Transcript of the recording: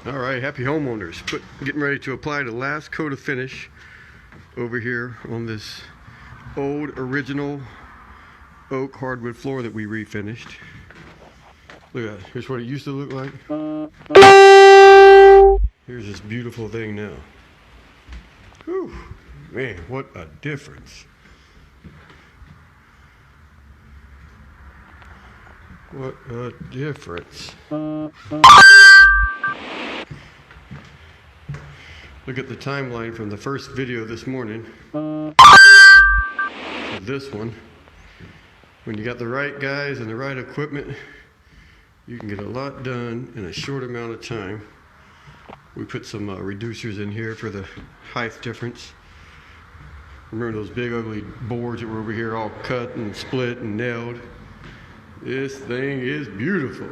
Alright, happy homeowners. Getting ready to apply the last coat of finish over here on this old original oak hardwood floor that we refinished. Look at that. Here's what it used to look like. Here's this beautiful thing now. Whew. Man, what a difference. What a difference. Look at the timeline from the first video this morning to this one. When you got the right guys and the right equipment, you can get a lot done in a short amount of time. We put some reducers in here for the height difference. Remember those big ugly boards that were over here all cut and split and nailed? This thing is beautiful.